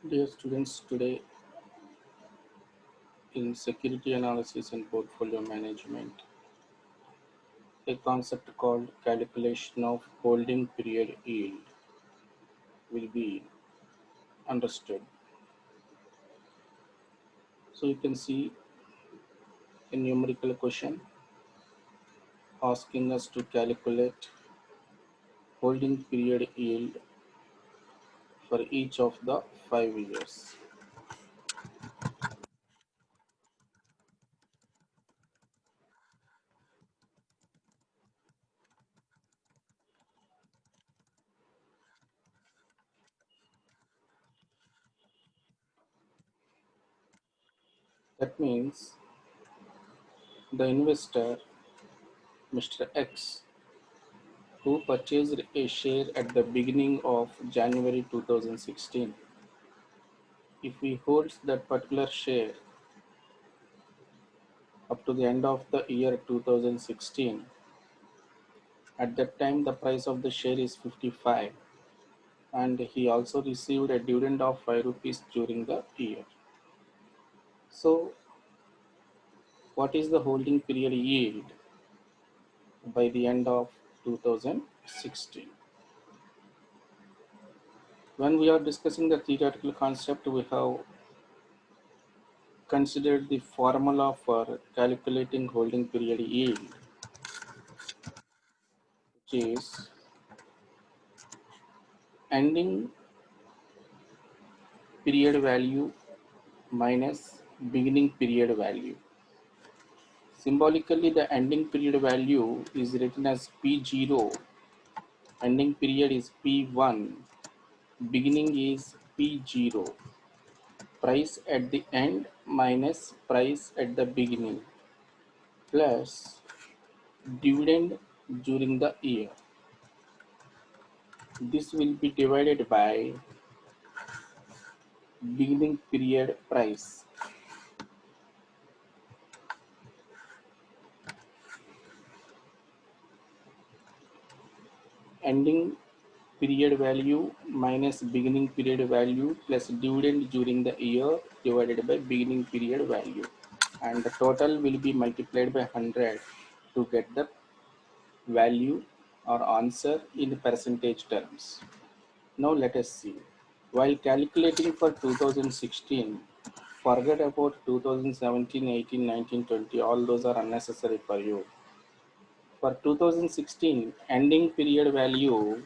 Dear students, today in security analysis and portfolio management, a concept called calculation of holding period yield will be understood. So you can see a numerical question asking us to calculate holding period yield for each of the 5 years. That means the investor, Mr. X, who purchased a share at the beginning of January 2016, if he holds that particular share up to the end of the year 2016, at that time the price of the share is 55, and he also received a dividend of 5 rupees during the year. So what is the holding period yield by the end of 2016? When we are discussing the theoretical concept, we have considered the formula for calculating holding period yield, which is ending period value minus beginning period value. Symbolically, the ending period value is written as P0, ending period is P1, beginning is P0, price at the end minus price at the beginning, plus dividend during the year. This will be divided by beginning period price. Ending period value minus beginning period value plus dividend during the year divided by beginning period value, and the total will be multiplied by 100 to get the value or answer in percentage terms. Now let us see. While calculating for 2016, forget about 2017, 18, 19, 20. All those are unnecessary for you. For 2016, ending period value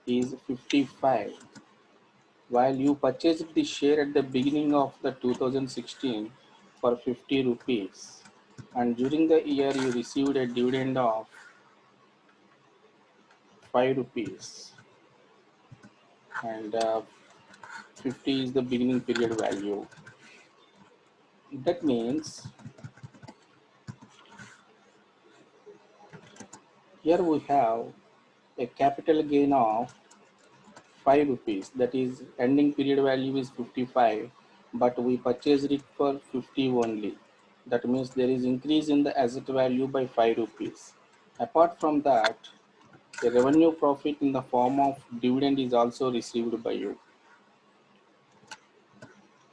is 55, while you purchased the share at the beginning of the 2016 for 50 rupees, and during the year you received a dividend of 5 rupees, and 50 is the beginning period value. That means here we have a capital gain of 5 rupees, that is ending period value is 55, but we purchased it for 50 only. That means there is increase in the asset value by 5 rupees. Apart from that, the revenue profit in the form of dividend is also received by you.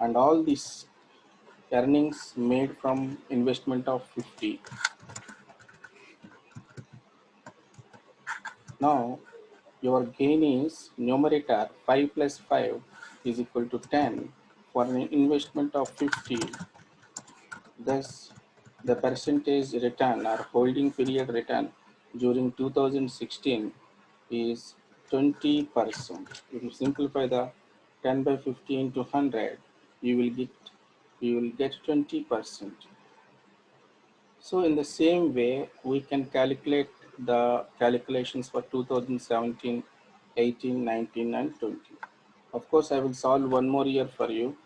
And all these earnings made from investment of 50. Now your gain is numerator 5 plus 5 is equal to 10 for an investment of 50. Thus, the percentage return or holding period return during 2016 is 20%. If you simplify the 10 by 50 into 100, you will get 20%. So in the same way, we can calculate the calculations for 2017, 18, 19, and 20. Of course, I will solve one more year for you,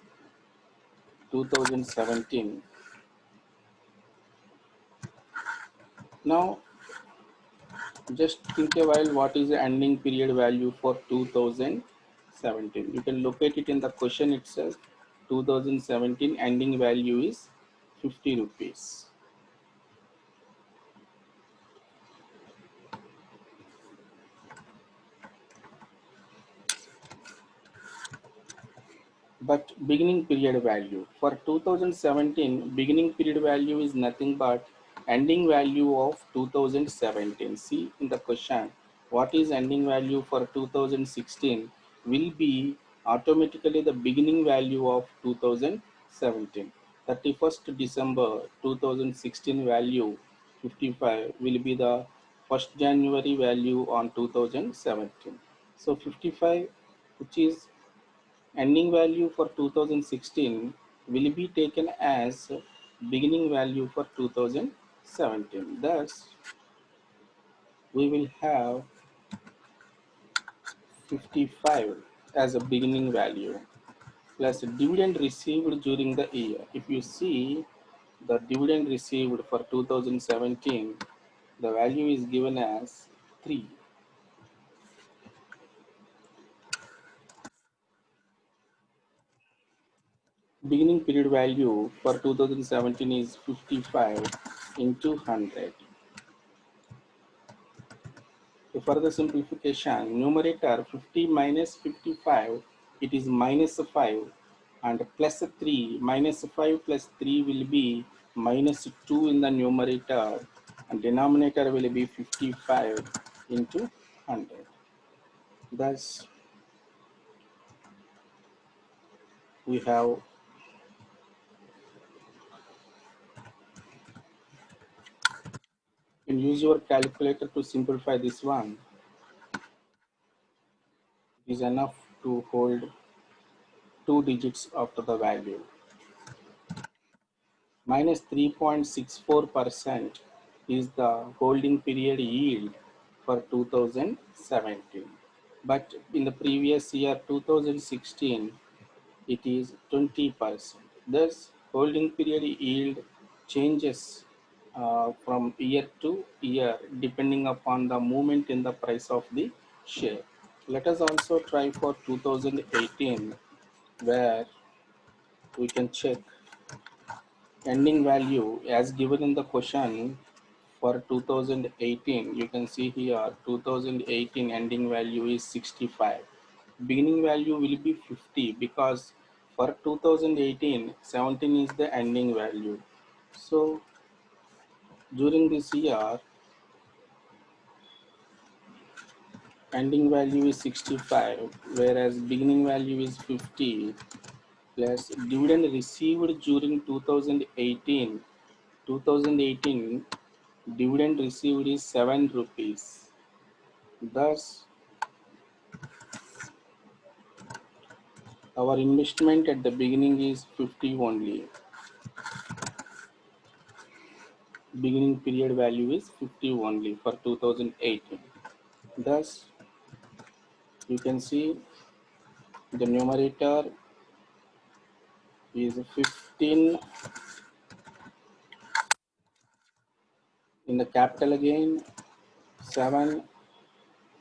2017. Now, just think a while, what is the ending period value for 2017? You can locate it in the question itself. 2017 ending value is 50 rupees. But beginning period value for 2017, beginning period value is nothing but ending value of 2017. See in the question, what is ending value for 2016 will be automatically the beginning value of 2017. 31st December 2016 value 55 will be the 1st January value on 2017. So 55, which is ending value for 2016, will be taken as beginning value for 2017. Thus, we will have 55 as a beginning value plus dividend received during the year. If you see the dividend received for 2017, the value is given as 3. Beginning period value for 2017 is 55 into 100. To further simplification, numerator 50 minus 55, it is minus 5, and plus 3, minus 5 plus 3 will be minus 2 in the numerator, and denominator will be 55 into 100. Thus, we have you can use your calculator to simplify this one. It is enough to hold 2 digits after the value. Minus 3.64% is the holding period yield for 2017. But in the previous year, 2016, it is 20%. Thus, holding period yield changes from year to year depending upon the movement in the price of the share. Let us also try for 2018, where we can check ending value as given in the question for 2018. You can see here 2018 ending value is 65. Beginning value will be 50 because for 2018 17 is the ending value. So during this year ending value is 65, whereas beginning value is 50 plus dividend received during 2018. 2018 dividend received is 7 rupees. Thus, our investment at the beginning is 50 only. Beginning period value is 50 only for 2018. Thus, you can see the numerator is 15 in the capital gain, 7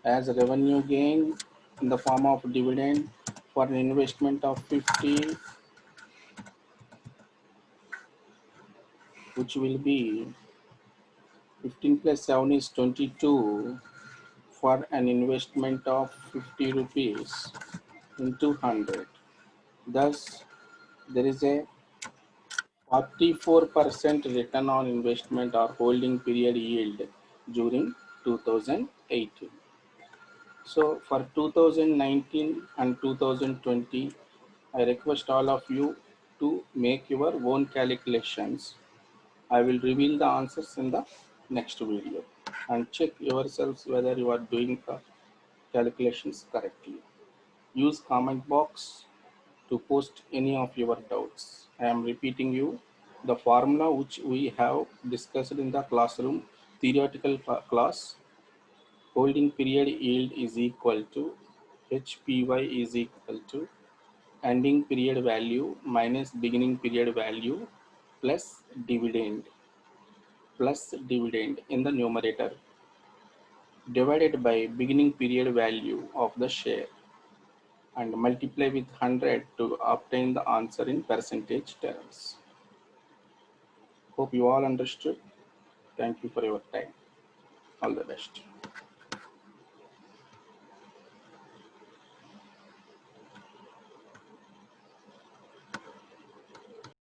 as revenue gain in the form of dividend for an investment of 50, which will be 15 plus 7 is 22 for an investment of 50 rupees into 100. Thus, there is a 44% return on investment or holding period yield during 2018. So for 2019 and 2020, I request all of you to make your own calculations. I will reveal the answers in the next video and check yourselves whether you are doing the calculations correctly. Use comment box to post any of your doubts. I am repeating you the formula which we have discussed in the classroom theoretical class. Holding period yield is equal to HPY is equal to ending period value minus beginning period value plus dividend in the numerator divided by beginning period value of the share and multiply with 100 to obtain the answer in percentage terms. Hope you all understood. Thank you for your time. All the best.